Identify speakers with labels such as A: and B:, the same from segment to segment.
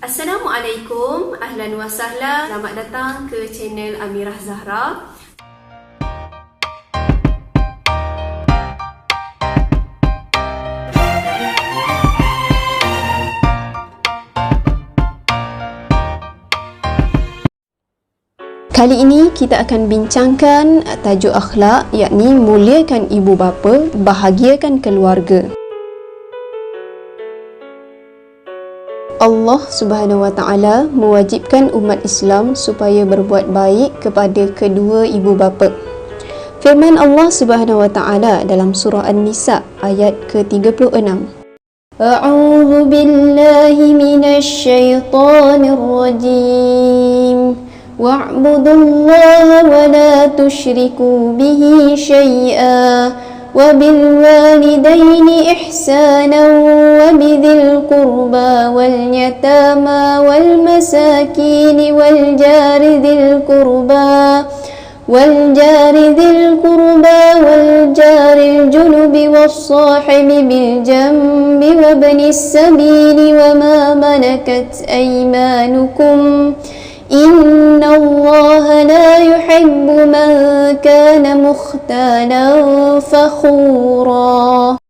A: Assalamualaikum, ahlan wa sahlan. Selamat datang ke channel Amirah Zahra. Kali ini kita akan bincangkan tajuk akhlak, yakni muliakan ibu bapa, bahagiakan keluarga. Allah Subhanahu wa Ta'ala mewajibkan umat Islam supaya berbuat baik kepada kedua ibu bapa. Firman Allah Subhanahu wa Ta'ala dalam surah An-Nisa ayat ke-36. A'udzu billahi minasy syaithanir rajim. Wa'budullaha wa la tusyriku bihi syai'a وبالوالدين إحسانا وبذي القربى واليتامى والمساكين والجار ذي القربى والجار الجنب والصاحب بالجنب وابن السبيل وما ملكت أيمانكم إن الله لا يحب من كان مختالا فخورا.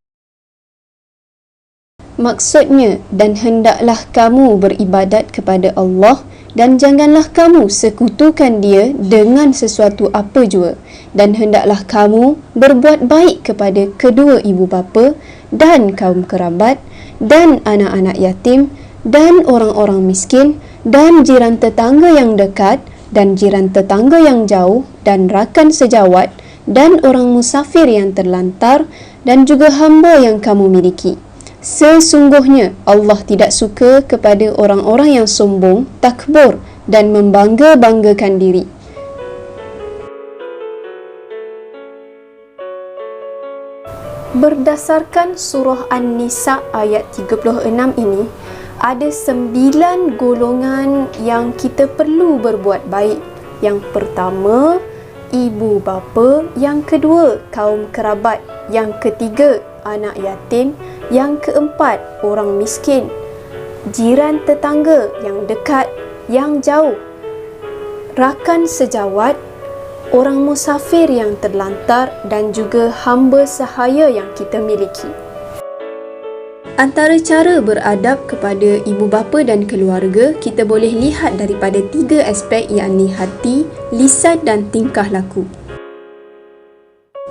A: Maksudnya, dan hendaklah kamu beribadat kepada Allah dan janganlah kamu sekutukan dia dengan sesuatu apa jua, dan hendaklah kamu berbuat baik kepada kedua ibu bapa dan kaum kerabat dan anak-anak yatim dan orang-orang miskin dan jiran tetangga yang dekat dan jiran tetangga yang jauh dan rakan sejawat dan orang musafir yang terlantar dan juga hamba yang kamu miliki. Sesungguhnya Allah tidak suka kepada orang-orang yang sombong, takbur dan membangga-banggakan diri. Berdasarkan surah An-Nisa ayat 36 ini, ada 9 golongan yang kita perlu berbuat baik. Yang pertama, ibu bapa. Yang kedua, kaum kerabat. Yang ketiga, anak yatim. Yang keempat, orang miskin. Jiran tetangga yang dekat, yang jauh. Rakan sejawat, orang musafir yang terlantar dan juga hamba sahaya yang kita miliki. Antara cara beradab kepada ibu bapa dan keluarga, kita boleh lihat daripada 3 aspek, yakni hati, lisan dan tingkah laku.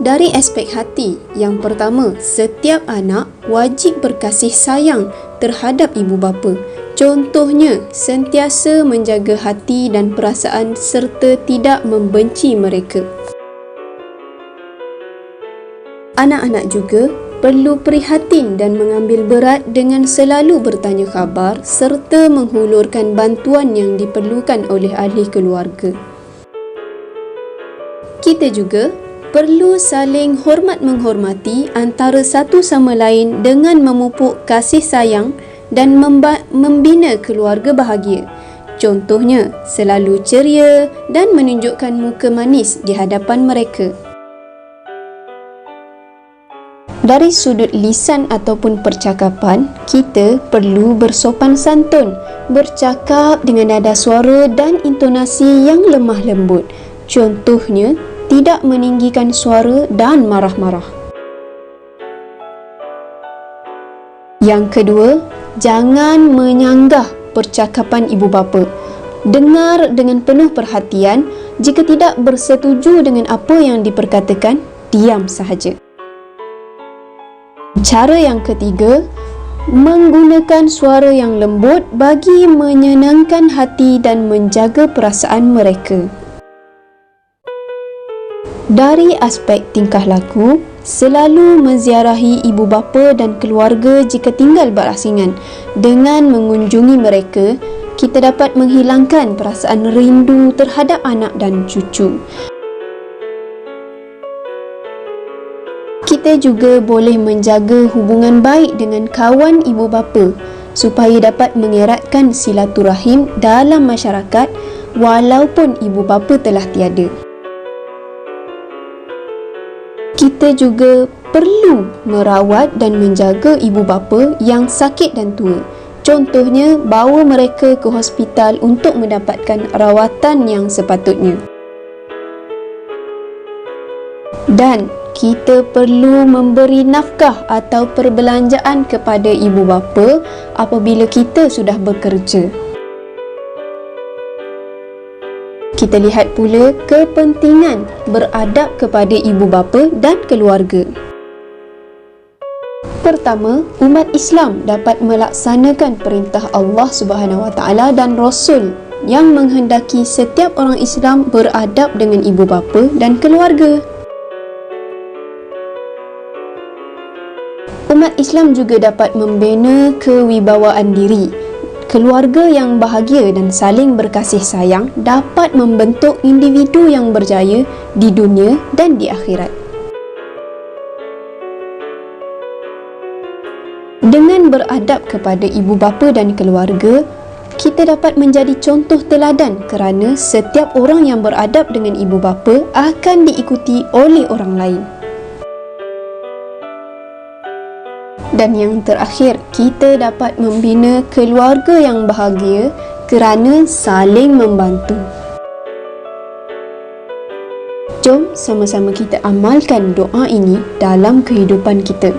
A: Dari aspek hati, yang pertama, setiap anak wajib berkasih sayang terhadap ibu bapa. Contohnya, sentiasa menjaga hati dan perasaan serta tidak membenci mereka. Anak-anak juga perlu prihatin dan mengambil berat dengan selalu bertanya khabar serta menghulurkan bantuan yang diperlukan oleh ahli keluarga. Kita juga perlu saling hormat-menghormati antara satu sama lain dengan memupuk kasih sayang dan membina keluarga bahagia. Contohnya, selalu ceria dan menunjukkan muka manis di hadapan mereka. Dari sudut lisan ataupun percakapan, kita perlu bersopan santun, bercakap dengan nada suara dan intonasi yang lemah lembut. Contohnya, tidak meninggikan suara dan marah-marah. Yang kedua, jangan menyanggah percakapan ibu bapa. Dengar dengan penuh perhatian. Jika tidak bersetuju dengan apa yang diperkatakan, diam sahaja. Cara yang ketiga, menggunakan suara yang lembut bagi menyenangkan hati dan menjaga perasaan mereka. Dari aspek tingkah laku, selalu menziarahi ibu bapa dan keluarga jika tinggal berasingan. Dengan mengunjungi mereka, kita dapat menghilangkan perasaan rindu terhadap anak dan cucu. Kita juga boleh menjaga hubungan baik dengan kawan ibu bapa supaya dapat mengeratkan silaturahim dalam masyarakat walaupun ibu bapa telah tiada. Kita juga perlu merawat dan menjaga ibu bapa yang sakit dan tua. Contohnya, bawa mereka ke hospital untuk mendapatkan rawatan yang sepatutnya. Dan kita perlu memberi nafkah atau perbelanjaan kepada ibu bapa apabila kita sudah bekerja. Kita lihat pula kepentingan beradab kepada ibu bapa dan keluarga. Pertama, umat Islam dapat melaksanakan perintah Allah Subhanahu Wa Taala dan Rasul yang menghendaki setiap orang Islam beradab dengan ibu bapa dan keluarga. Umat Islam juga dapat membina kewibawaan diri. Keluarga yang bahagia dan saling berkasih sayang dapat membentuk individu yang berjaya di dunia dan di akhirat. Dengan beradab kepada ibu bapa dan keluarga, kita dapat menjadi contoh teladan kerana setiap orang yang beradab dengan ibu bapa akan diikuti oleh orang lain. Dan yang terakhir, kita dapat membina keluarga yang bahagia kerana saling membantu. Jom sama-sama kita amalkan doa ini dalam kehidupan kita.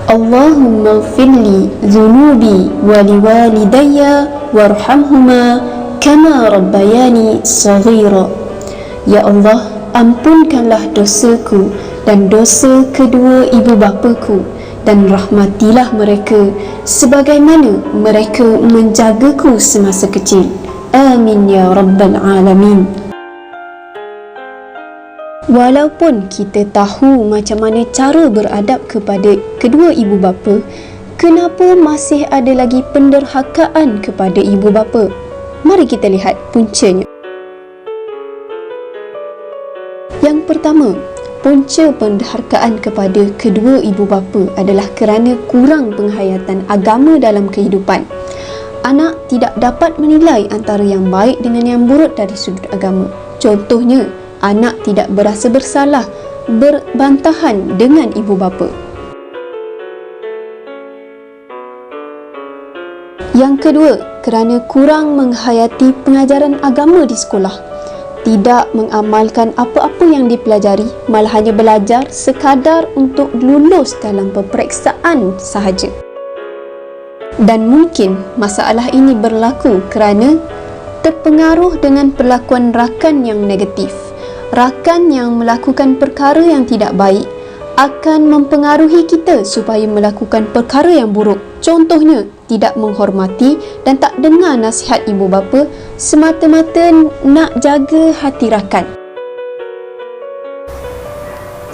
A: Allahumma ighfirli dhunubi wa liwalidayya warhamhuma kama rabbayani saghira. Ya Allah, ampunkanlah dosaku dan dosa kedua ibu bapaku, dan rahmatilah mereka sebagaimana mereka menjagaku semasa kecil. Amin ya rabbal alamin. Walaupun kita tahu macam mana cara beradab kepada kedua ibu bapa, kenapa masih ada lagi penderhakaan kepada ibu bapa? Mari kita lihat puncanya. Yang pertama, punca penderhakaan kepada kedua ibu bapa adalah kerana kurang penghayatan agama dalam kehidupan. Anak tidak dapat menilai antara yang baik dengan yang buruk dari sudut agama. Contohnya, anak tidak berasa bersalah berbantahan dengan ibu bapa. Yang kedua, kerana kurang menghayati pengajaran agama di sekolah. Tidak mengamalkan apa-apa yang dipelajari, malah hanya belajar sekadar untuk lulus dalam peperiksaan sahaja. Dan mungkin masalah ini berlaku kerana terpengaruh dengan perlakuan rakan yang negatif. Rakan yang melakukan perkara yang tidak baik akan mempengaruhi kita supaya melakukan perkara yang buruk. Contohnya, tidak menghormati dan tak dengar nasihat ibu bapa semata-mata nak jaga hati rakan.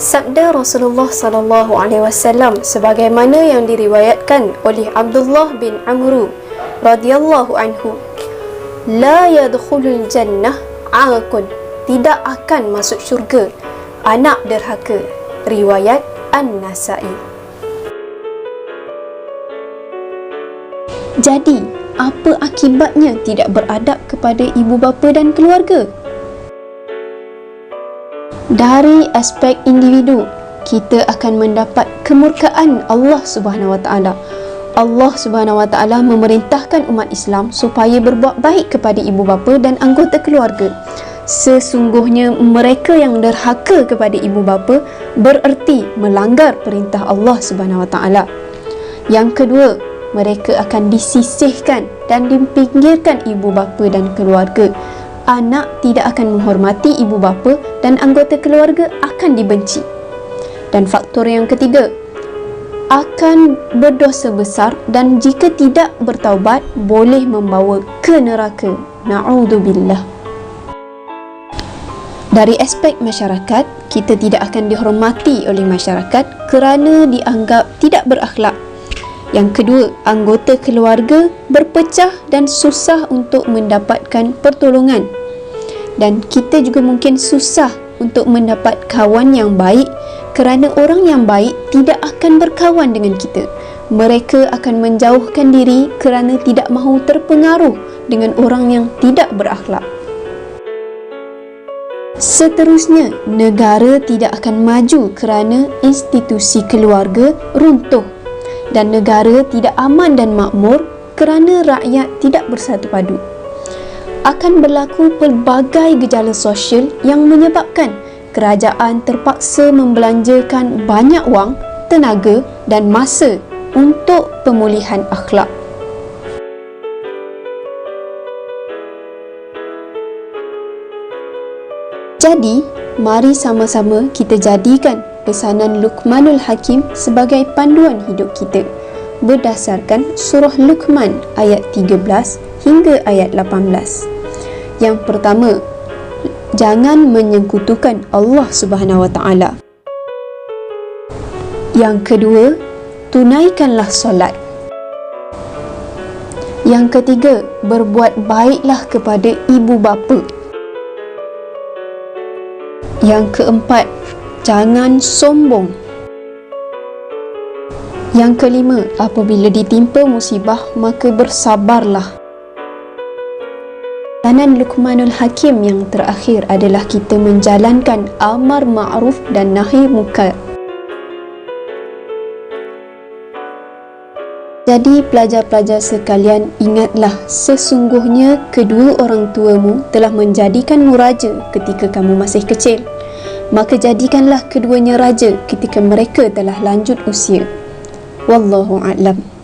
A: Sabda Rasulullah sallallahu alaihi wasallam sebagaimana yang diriwayatkan oleh Abdullah bin Amr radhiyallahu anhu, la yadkhulul jannah 'aqun, tidak akan masuk syurga anak derhaka. Riwayat An-Nasa'i. Jadi, apa akibatnya tidak beradab kepada ibu bapa dan keluarga? Dari aspek individu, kita akan mendapat kemurkaan Allah Subhanahu Wa Taala. Allah Subhanahu Wa Taala memerintahkan umat Islam supaya berbuat baik kepada ibu bapa dan anggota keluarga. Sesungguhnya mereka yang derhaka kepada ibu bapa bererti melanggar perintah Allah Subhanahu Wa Taala. Yang kedua, mereka akan disisihkan dan dipinggirkan ibu bapa dan keluarga. Anak tidak akan menghormati ibu bapa dan anggota keluarga akan dibenci. Dan faktor yang ketiga, akan berdosa besar dan jika tidak bertaubat boleh membawa ke neraka. Na'udzubillah. Dari aspek masyarakat, kita tidak akan dihormati oleh masyarakat kerana dianggap tidak berakhlak. Yang kedua, anggota keluarga berpecah dan susah untuk mendapatkan pertolongan. Dan kita juga mungkin susah untuk mendapat kawan yang baik kerana orang yang baik tidak akan berkawan dengan kita. Mereka akan menjauhkan diri kerana tidak mahu terpengaruh dengan orang yang tidak berakhlak. Seterusnya, negara tidak akan maju kerana institusi keluarga runtuh dan negara tidak aman dan makmur kerana rakyat tidak bersatu padu. Akan berlaku pelbagai gejala sosial yang menyebabkan kerajaan terpaksa membelanjakan banyak wang, tenaga dan masa untuk pemulihan akhlak. Jadi, mari sama-sama kita jadikan pesanan Luqmanul Hakim sebagai panduan hidup kita berdasarkan surah Luqman ayat 13 hingga ayat 18. Yang pertama, jangan menyekutukan Allah Subhanahu Wa Taala. Yang kedua, tunaikanlah solat. Yang ketiga, berbuat baiklah kepada ibu bapa. Yang keempat, jangan sombong. Yang kelima, apabila ditimpa musibah, maka bersabarlah. Pesanan Luqmanul Hakim yang terakhir adalah kita menjalankan amar ma'ruf dan nahi munkar. Jadi pelajar-pelajar sekalian, ingatlah sesungguhnya kedua orang tuamu telah menjadikanmu raja ketika kamu masih kecil. Maka jadikanlah keduanya raja ketika mereka telah lanjut usia. Wallahu a'lam.